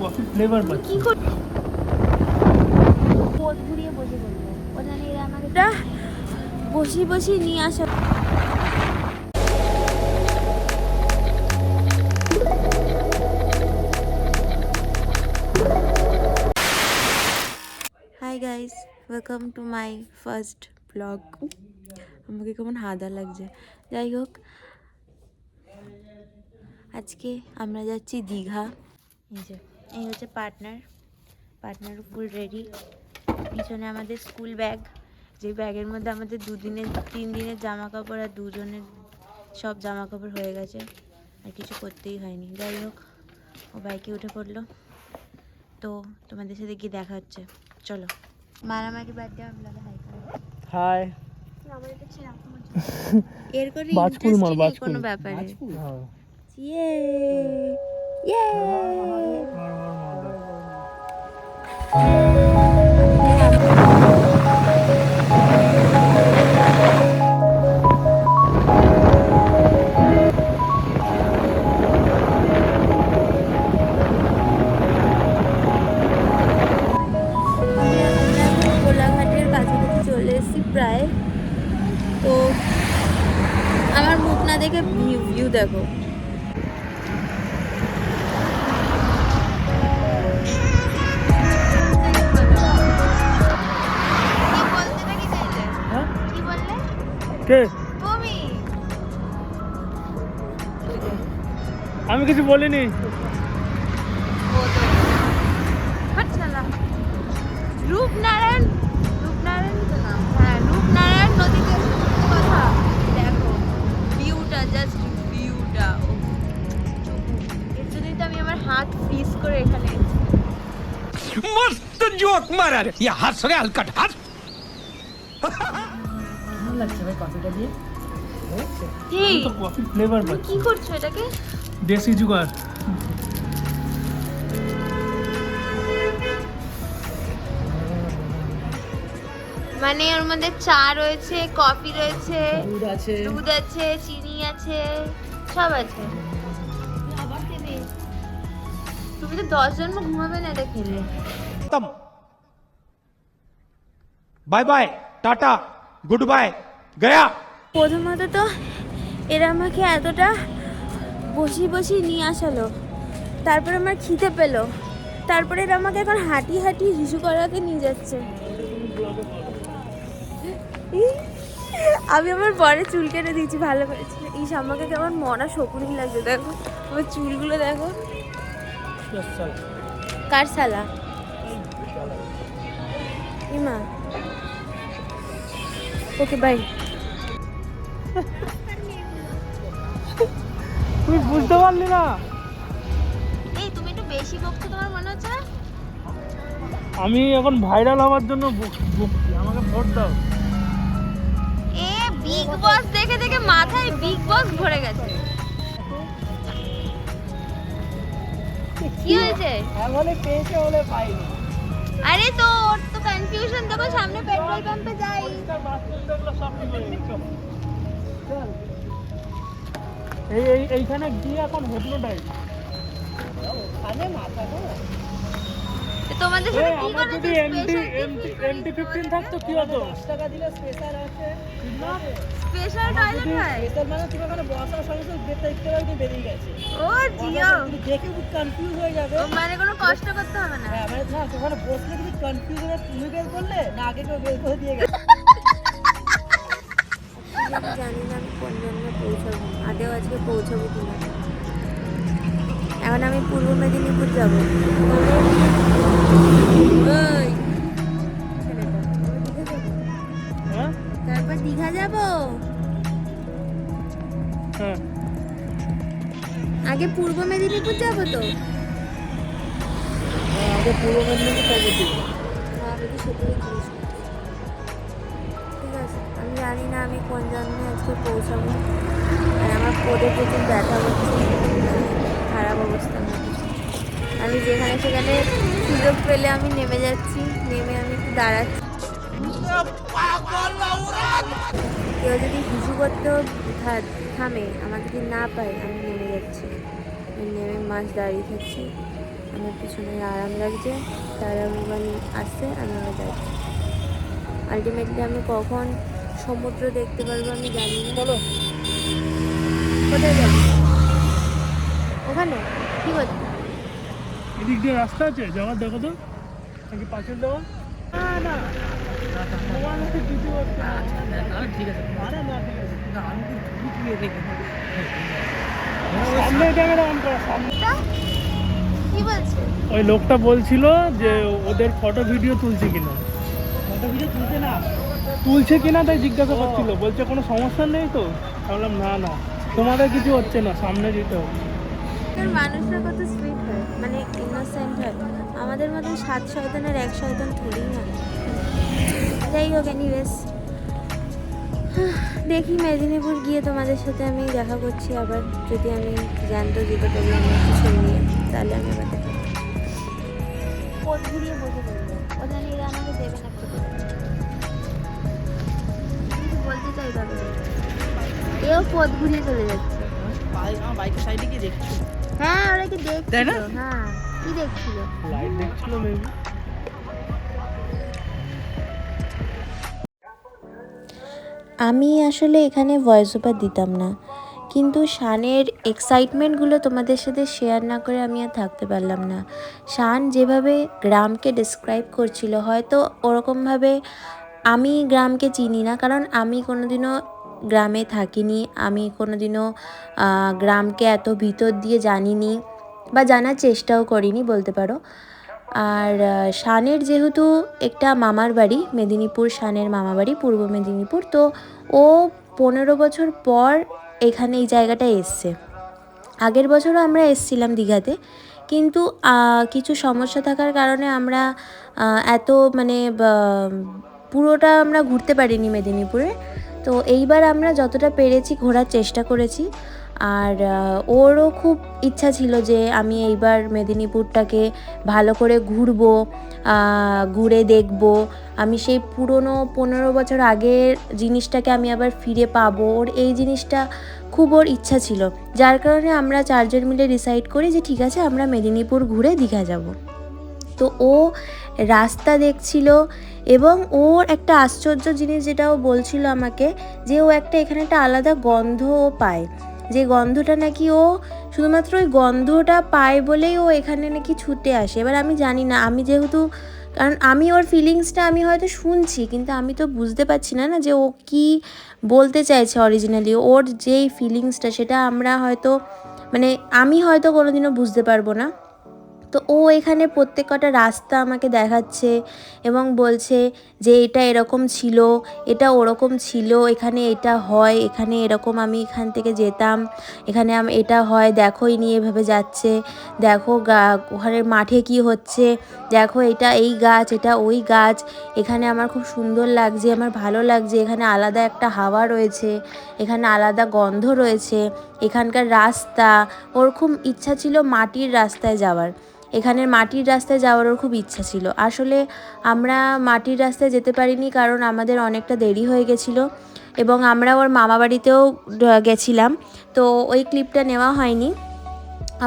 Coffee flavour পাচ্ছি। কি করে পথ ঘুরিয়ে বসে বলবো ওখানে এরা আমাকে বসি বসি নিয়ে আসা। Hi guys, welcome to my first blog. আমাকে কেমন হাদা লাগছে। যাই হোক, আজকে আমরা যাচ্ছি দীঘা। এই হচ্ছে পার্টনার ফুল রেডি। পিছনে আমাদের স্কুল ব্যাগ, যে ব্যাগের মধ্যে আমাদের 3 দিনের জামা কাপড় আর দুজনের সব জামা কাপড় হয়ে গেছে, আর কিছু করতেই হয়নি। যাই হোক, ও বাইকে উঠে পড়লো, তো তোমাদের সাথে গিয়ে দেখা হচ্ছে। চলো। মারামারি বাদ দিয়ে আমরা হাই করি। হাই। আমার এটা ছিল এর কোনো বাজকুল মার, ইন্টারেস্ট নেই বাজকুল। কোনো ব্যাপারে। হ্যাঁ। ইয়ে ইয়ে কোলাঘাটের কাছাকাছি চলে এসেছি প্রায়। তো আমার মুখ না দেখে ভিউ দেখো। কে? তুমি আমি কিছু বলিনি। রূপনারায়ণ তো নাম। হ্যাঁ, রূপনারায়ণ নদীতে কথা দেখো, ভিউটা, জাস্ট ভিউটা। এর জন্যই তো আমি আমার হাত ফ্রিজ করে এখানে এসেছি। मस्त जोक मारा रे ये हंस रे हलकट हंस ভালো লাগছে ভাই কফিটা দিয়ে। এই, তো কফি ফ্লেভার তুমি পাচ্ছি। কি করছো এটাকে? দেশি জুগাড়। মানে ওর মধ্যে চা রয়েছে, কফি রয়েছে, দুধ আছে, দুধ আছে, চিনি আছে, সব আছে। তুমি তো 10 জন্ম ঘুমাবে না এটা খেলে। खत्म bye bye tata goodbye गया। প্রথমত তো এরা আমাকে এতটা বসি নিয়ে আসালো, তারপরে আমার খিদে পেলো, তারপরে এরা আমাকে এখন হাঁটি হিসু করাকে নিয়ে যাচ্ছে। আমি আমার বরের চুল কেটে দিয়েছি, ভালো করেছি। এই আমাকে কেমন মরা শকুনি লাগছে, দেখো আমার চুলগুলো দেখো। কার শালা? ইমা। Okay bye. তুই বুঝতে পারলি না? এই তুমি একটু বেশি বকছো, তোমার মনে হচ্ছে না? আমি এখন ভাইরাল হওয়ার জন্য বকছি, আমাকে ভোট দাও। এ বিগ বস দেখে দেখে মাথায় বিগ বস ভরে গেছে। কি হয়েছে? বলে পেয়েছে বলে পাইনি। আরে তো ওর তো কনফিউশন, দেখো সামনে পেট্রোল পাম্পে যাই। এইখানে গিয়ে এখন হেপনোটাইজ। তোমাদের সাথে কি আমার করে যদি MT-15 থাকতো কি হতো? 10 টাকা দিলে স্পেশাল আছে। স্পেশাল টয়লেট হয়? স্পেশাল মানে তুমি ওখানে বসার সঙ্গে সঙ্গে গেটটা ইচ্ছে করে বেরিয়ে গেছে। ও জিও, তুমি দেখে খুব কনফিউজ হয়ে যাবে। ও মানে কোনো কষ্ট করতে হবে না। হ্যাঁ, মানে না, ওখানে বসলে তুমি কনফিউজ হয়ে তুমি বের করলে না আগে কেউ বের করে দিয়ে গেছে। আমি জানি না আমি কোন জন্মে পৌঁছাবো, আদেও আজকে পৌঁছাবো কিনা। এখন আমি পূর্ব মেদিনীপুর যাবো। ওই ছেলেটা, হ্যাঁ? তারপর দীঘা যাবো। হ্যাঁ। আগে পূর্ব মেদিনীপুর যাবো তো। আগে পূর্ব মেদিনীপুর যাবো তুই। আমি তো সেটাই জিজ্ঞেস করছি। ঠিক আছে, আমি জানি না আমি কোন জন্মে আজকে পৌঁছাবো, আর আমার পদে প্রচুর ব্যথা হচ্ছে, খারাপ অবস্থা আমার। আমি যেখানে সেখানে সুযোগ পেলে আমি নেমে যাচ্ছি, নেমে আমি একটু দাঁড়াচ্ছি। কেউ যদি হিসু করতেও থামে, আমার যদি না পাই, আমি নেমে যাচ্ছি। আমি নেমে মাছ দাঁড়িয়ে থাকছি, আমার পিছনে আরাম লাগছে, তারা মোবাইল আসছে, আমি আবার যাচ্ছি। আলটিমেটলি আমি কখন সমুদ্র দেখতে পারবো আমি জানি না। চলো কোথায় যাবো? ওখানে কি করছি? এদিক দিয়ে রাস্তা আছে যাওয়ার, দেখো তো নাকি পাশের দেওয়া। না না তোমার মধ্যে কিছু হচ্ছে না। ঠিক আছে, আরে না ঠিক আছে, আমি তো ঢুকিয়ে দেখি সামনে ক্যামেরা অন করা সামনে। কি বলছে? ওই লোকটা বলছিল যে ওদের ফটো ভিডিও তুলছে কিনা, ফটো ভিডিও তুলছে না, তুলছে কিনা তাই জিজ্ঞাসা করছিল। বলছে কোনো সমস্যা নেই তো। বললাম না না তোমাদের কিছু হচ্ছে না, সামনে যেতে হবে। মানুষরা কত সুইট হয়, মানে ইনোসেন্ট হয়। আমাদের মতন 7 শয়তানের 1 শয়তান থোড়ি না। যাই হোক, এনিওয়েজ দেখি মেদিনীপুর গিয়ে তোমাদের সাথে আমি দেখা করছি আবার। যদি আমি জ্যান্ত যেতে পারি আমি কিছু নিয়ে, তাহলে আমি আবার দেখা করছি। পথ ঘুরিয়ে বসে পড়বো, ও জানি এরা আমাকে দেবে না খেতে। কিছু বলতে চাই তবে এও পথ ঘুরিয়ে চলে যাচ্ছে। আমার বাইকের সাইডে গিয়ে দেখছি। হ্যাঁ, ওরা কি তাই দেখছিল? না? হ্যাঁ, কি দেখছিল? লাইট দেখছিল মেবি। আমি আসলে এখানে ভয়েস ওভার দিতাম না, কিন্তু শানের এক্সাইটমেন্টগুলো তোমাদের সাথে শেয়ার না করে আমি আর থাকতে পারলাম না। শান যেভাবে গ্রামকে ডিসক্রাইব করছিল, হয়তো ওরকমভাবে আমি গ্রামকে চিনি না, কারণ আমি কোনোদিনও গ্রামে থাকিনি, আমি কোনোদিনও গ্রামকে এত ভিতর দিয়ে জানিনি বা জানার চেষ্টাও করিনি বলতে পারো। আর শানের যেহেতু একটা মামার বাড়ি মেদিনীপুর, শানের মামা বাড়ি পূর্ব মেদিনীপুর, তো ও 15 বছর পর এখানে এই জায়গাটায় এসছে। আগের বছরও আমরা এসছিলাম দীঘাতে, কিন্তু কিছু সমস্যা থাকার কারণে আমরা এত মানে পুরোটা আমরা ঘুরতে পারিনি মেদিনীপুরে। তো এইবার আমরা যতটা পেরেছি ঘোরার চেষ্টা করেছি। আর ওরও খুব ইচ্ছা ছিল যে আমি এইবার মেদিনীপুরটাকে ভালো করে ঘুরবো, ঘুরে দেখবো, আমি সেই পুরনো 15 বছর আগের জিনিসটাকে আমি আবার ফিরে পাবো। ওর এই জিনিসটা খুব ওর ইচ্ছা ছিল, যার কারণে আমরা 4 জন মিলে ডিসাইড করি যে ঠিক আছে আমরা মেদিনীপুর ঘুরে দীঘা যাব। তো ও রাস্তা দেখছিল, এবং ওর একটা আশ্চর্য জিনিস যেটা ও বলছিল আমাকে, যে ও এখানে একটা আলাদা গন্ধ পায়, যে গন্ধটা নাকি ও শুধুমাত্র ওই গন্ধটা পায় বলেই ও এখানে নাকি ছুটে আসে। এবার আমি জানি না, আমি যেহেতু, কারণ আমি ওর ফিলিংসটা আমি হয়তো শুনছি, কিন্তু আমি তো বুঝতে পারছি না যে ও কি বলতে চাইছে অরিজিনালি। ওর যেই ফিলিংসটা সেটা আমরা হয়তো, মানে আমি হয়তো কোনোদিনও বুঝতে পারবো না। তো ও এখানে প্রত্যেকটা রাস্তা আমাকে দেখাচ্ছে এবং বলছে যে এটা এরকম ছিল, এটা ওরকম ছিল, এখানে এটা হয়, এখানে এরকম আমি এখান থেকে যেতাম, এখানে এটা হয়, দেখো নিয়ে এভাবে যাচ্ছে, দেখো ওখানে মাঠে কি হচ্ছে, দেখো এটা এই গাছ, এটা ওই গাছ, এখানে আমার খুব সুন্দর লাগছে, আমার ভালো লাগছে, এখানে আলাদা একটা হাওয়া রয়েছে, এখানে আলাদা গন্ধ রয়েছে, এখানকার রাস্তা। ওর খুব ইচ্ছা ছিল মাটির রাস্তায় যাওয়ার, এখানের মাটির রাস্তায় যাওয়ার ওর খুব ইচ্ছা ছিল। আসলে আমরা মাটির রাস্তায় যেতে পারিনি কারণ আমাদের অনেকটা দেরি হয়ে গেছিলো, এবং আমরা ওর মামা বাড়িতেও গেছিলাম, তো ওই ক্লিপটা নেওয়া হয়নি।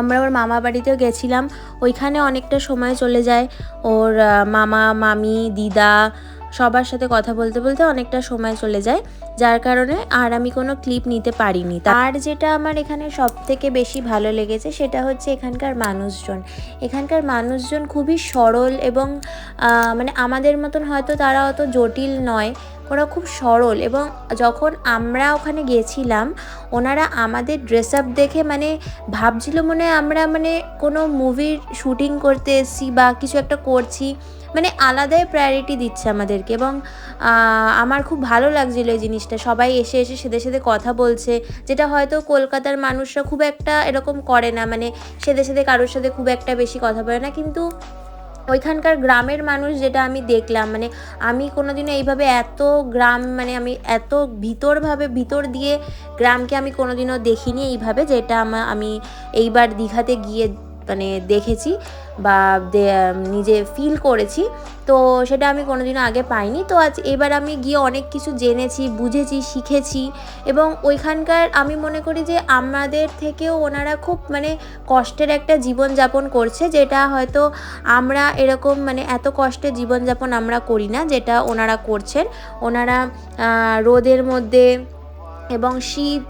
আমরা ওর মামা বাড়িতেও গেছিলাম, ওইখানে অনেকটা সময় চলে যায়, ওর মামা মামি দিদা সবার সাথে কথা বলতে বলতে অনেকটা সময় চলে যায়, যার কারণে আর আমি কোনো ক্লিপ নিতে পারিনি। তার যেটা আমার এখানে সব থেকে বেশি ভালো লেগেছে সেটা হচ্ছে এখানকার মানুষজন। এখানকার মানুষজন খুবই সরল, এবং মানে আমাদের মতন হয়তো তারা অত জটিল নয়, ওরা খুব সরল। এবং যখন আমরা ওখানে গেছিলাম ওনারা আমাদের ড্রেস আপ দেখে মানে ভাবছিল মনে হয় আমরা মানে কোনো মুভির শ্যুটিং করতে এসেছি বা কিছু একটা করছি, মানে আলাদাই প্রায়োরিটি দিচ্ছে আমাদেরকে। এবং আমার খুব ভালো লাগছিলো এই জিনিসটা, সবাই এসে এসে সেদে সেদে কথা বলছে, যেটা হয়তো কলকাতার মানুষরা খুব একটা এরকম করে না, মানে সেদে সেদে কারোর সাথে খুব একটা বেশি কথা বলে না। কিন্তু ওইখানকার গ্রামের মানুষ যেটা আমি দেখলাম, মানে আমি কোনোদিনও এইভাবে এত গ্রাম, মানে আমি এত ভিতর দিয়ে গ্রামকে আমি কোনোদিনও দেখিনি এইভাবে, যেটা আমি এইবার দীঘাতে গিয়ে মানে দেখেছি বা নিজে ফিল করেছি, তো সেটা আমি কোনোদিনও আগে পাইনি। তো আজ এবার আমি গিয়ে অনেক কিছু জেনেছি, বুঝেছি, শিখেছি এবং ওইখানকার আমি মনে করি যে আমাদের থেকেও ওনারা খুব মানে কষ্টের একটা জীবনযাপন করছে, যেটা হয়তো আমরা এরকম মানে এত কষ্টের জীবনযাপন আমরা করি না যেটা ওনারা করছেন। ওনারা রোদের মধ্যে এবং শীত,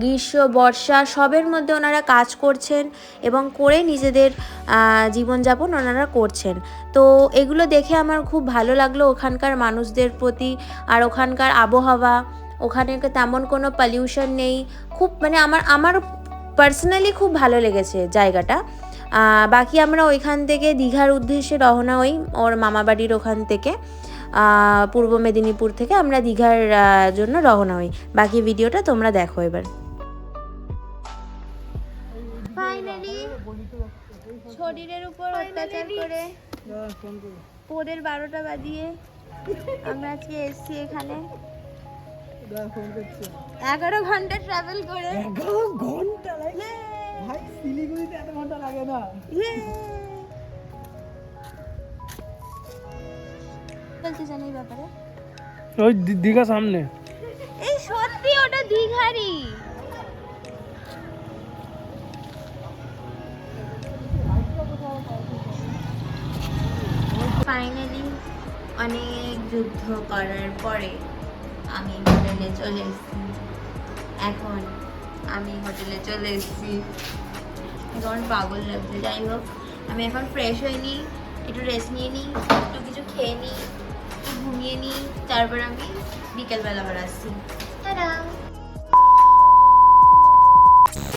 গ্রীষ্ম, বর্ষা সবের মধ্যে ওনারা কাজ করছেন এবং করে নিজেদের জীবনযাপন ওনারা করছেন। তো এগুলো দেখে আমার খুব ভালো লাগলো ওখানকার মানুষদের প্রতি। আর ওখানকার আবহাওয়া, ওখানে তেমন কোনো পলিউশন নেই, খুব মানে আমার পার্সোনালি খুব ভালো লেগেছে জায়গাটা। বাকি আমরা ওইখান থেকে দীঘার উদ্দেশ্যে রওনা হই, ওর মামাবাড়ির ওখান থেকে পূর্ব মেদিনীপুর থেকে আমরা দীঘার জন্য রওনা হই। বাকি ভিডিওটা তোমরা দেখো এবার। ফাইনালি শরীরের উপর অত্যাচার করে পোদের 12টা বাজিয়ে আমরা আজকে এসছি এখানে 11 ঘন্টা ট্রাভেল করে। 11 ঘন্টা লাগে ভাই, শিলিগুড়িতে এত ঘন্টা লাগে না। বলতে জানি এই ব্যাপারে, ওই দীঘা সামনে। এই সত্যি ওটা দীঘারই। ফাইনালি অনেক যুদ্ধ করার পরে আমি হোটেলে চলে এসেছি। এখন আমি হোটেলে চলে এসেছি, এখন পাগল লাগছে। যাই হোক, আমি এখন ফ্রেশ হয়ে নিই, একটু রেস্ট নিয়ে নিই, একটু কিছু খেয়ে নিই, একটু ঘুমিয়ে নিই, তারপর আমি বিকেলবেলা আবার আসছি। টাটা।